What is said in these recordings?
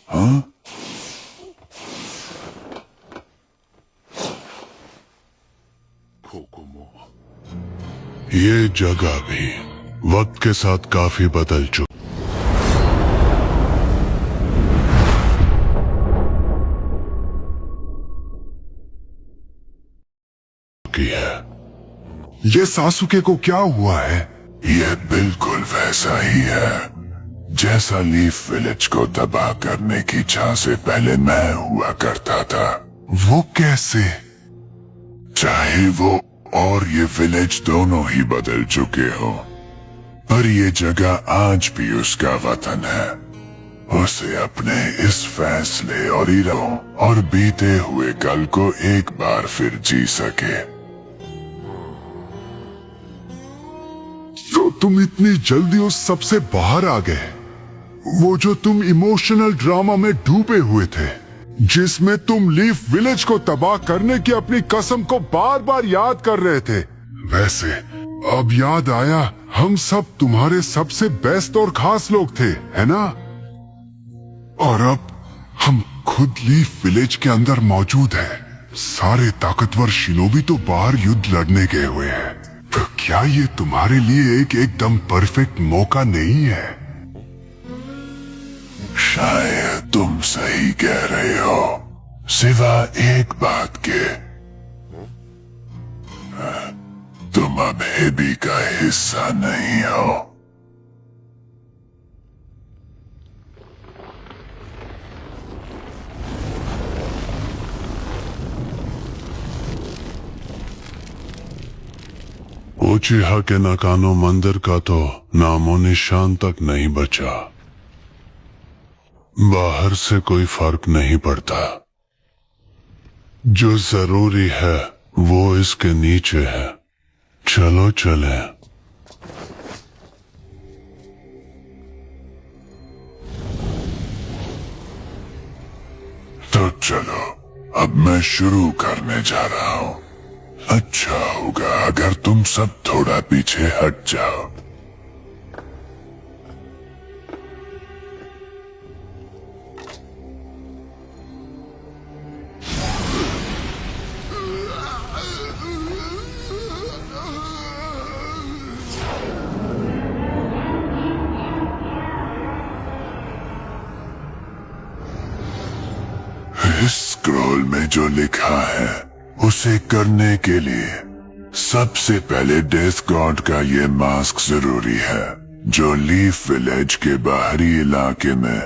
हाँ? ये जगह भी वक्त के साथ काफी बदल चुकी है। ये सासुके को क्या हुआ है? ये बिल्कुल वैसा ही है जैसा लीफ विलेज को तबाह करने की चाह से पहले मैं हुआ करता था। वो कैसे? चाहे वो और ये विलेज दोनों ही बदल चुके हो, पर ये जगह आज भी उसका वतन है। उसे अपने इस फैसले और इरादों और बीते हुए कल को एक बार फिर जी सके। तो तुम इतनी जल्दी उस सबसे बाहर आ गए? वो जो तुम इमोशनल ड्रामा में डूबे हुए थे, जिसमें तुम लीफ विलेज को तबाह करने की अपनी कसम को बार बार याद कर रहे थे। वैसे अब याद आया, हम सब तुम्हारे सबसे बेस्ट और खास लोग थे, है ना? और अब हम खुद लीफ विलेज के अंदर मौजूद हैं। सारे ताकतवर शिनोबी तो बाहर युद्ध लड़ने गए हुए हैं। तो क्या ये तुम्हारे लिए एक एकदम परफेक्ट मौका नहीं है? शायद तुम सही कह रहे हो, सिवा एक बात के, तुम अब हेबी का हिस्सा नहीं हो। उचिहा के नकानो मंदिर का तो नामो निशान तक नहीं बचा। बाहर से कोई फर्क नहीं पड़ता। जो जरूरी है वो इसके नीचे है। चलो चलें। तो चलो, अब मैं शुरू करने जा रहा हूं। अच्छा होगा अगर तुम सब थोड़ा पीछे हट जाओ। इस स्क्रॉल में जो लिखा है उसे करने के लिए सबसे पहले डेथ गॉड का ये मास्क जरूरी है, जो लीफ विलेज के बाहरी इलाके में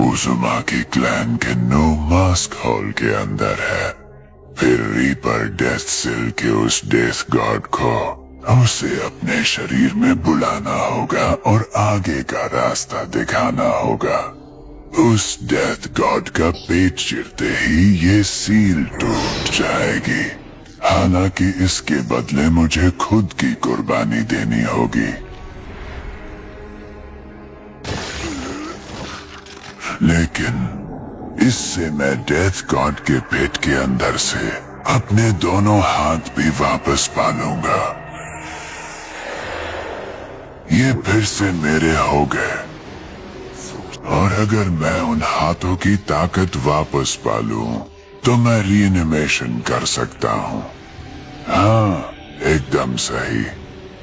उजुमाकी क्लैन के नो मास्क हॉल के अंदर है। फिर रीपर डेथ सिल के उस डेथ गॉड को उसे अपने शरीर में बुलाना होगा और आगे का रास्ता दिखाना होगा। उस डेथ गॉड का पेट चिरते ही ये सील टूट जाएगी। हालांकि इसके बदले मुझे खुद की कुर्बानी देनी होगी। लेकिन इससे मैं डेथ गॉड के पेट के अंदर से अपने दोनों हाथ भी वापस पा लूंगा। ये फिर से मेरे हो गए। और अगर मैं उन हाथों की ताकत वापस पा लूं, तो मैं रीएनिमेशन कर सकता हूं। हाँ, एकदम सही।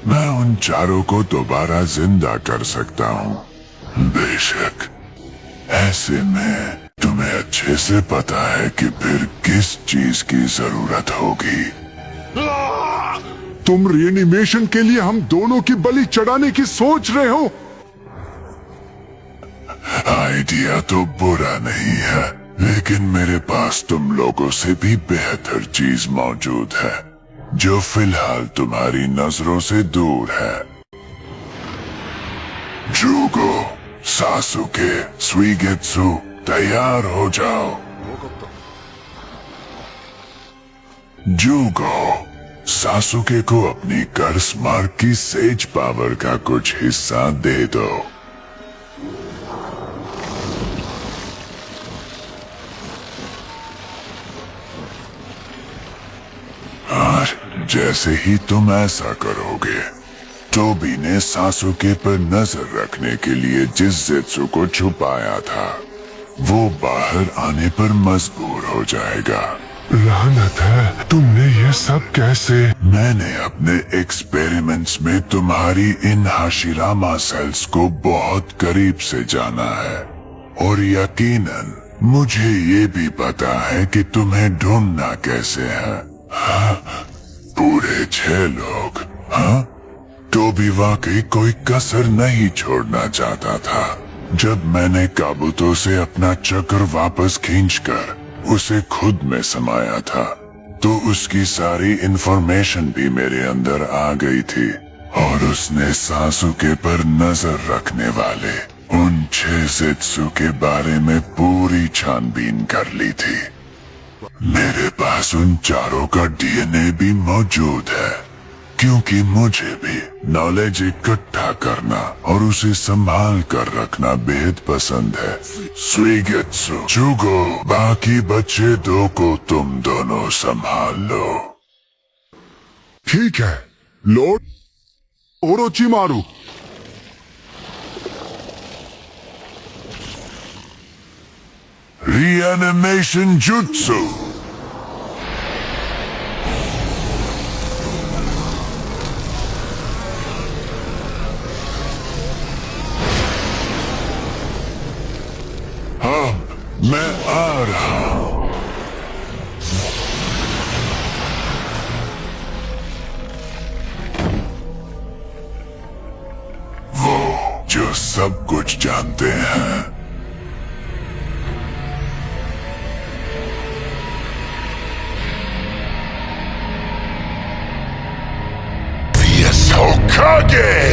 मैं उन चारों को दोबारा जिंदा कर सकता हूं। बेशक, ऐसे में तुम्हें अच्छे से पता है कि फिर किस चीज की जरूरत होगी। तुम रीएनिमेशन के लिए हम दोनों की बलि चढ़ाने की सोच रहे हो? आइडिया तो बुरा नहीं है, लेकिन मेरे पास तुम लोगों से भी बेहतर चीज मौजूद है, जो फिलहाल तुम्हारी नजरों से दूर है। जूगो, सासुके, सुइगेत्सु, तैयार हो जाओ। जूगो, सासुके को अपनी कर्स मार्क की सेज पावर का कुछ हिस्सा दे दो। और जैसे ही तुम ऐसा करोगे, टोबी ने सासुके पर नजर रखने के लिए जिस ज़ेत्सु को छुपाया था वो बाहर आने पर मजबूर हो जाएगा। लानत है, तुमने ये सब कैसे? मैंने अपने एक्सपेरिमेंट्स में तुम्हारी इन हाशिरामा सेल्स को बहुत करीब से जाना है और यकीनन मुझे ये भी पता है कि तुम्हें ढूंढना कैसे है। हाँ, पूरे 6 लोग। हाँ, टोबी वाकई कोई कसर नहीं छोड़ना चाहता था। जब मैंने काबूतों से अपना चक्र वापस खींचकर उसे खुद में समाया था तो उसकी सारी इंफॉर्मेशन भी मेरे अंदर आ गई थी और उसने सासुके पर नजर रखने वाले उन 6 ज़ेत्सु के बारे में पूरी छानबीन कर ली थी। मेरे पास उन चारों का डीएनए भी मौजूद है क्योंकि मुझे भी नॉलेज इकट्ठा करना और उसे संभाल कर रखना बेहद पसंद है। सुइगेत्सु, जुगो, बाकी बच्चे 2 को तुम दोनों संभाल लो। ठीक है लॉर्ड ओरोचिमारू। Reanimation jutsu. मैं आ रहा हूं। वो जो सब कुछ जानते हैं। Yes, Hokage!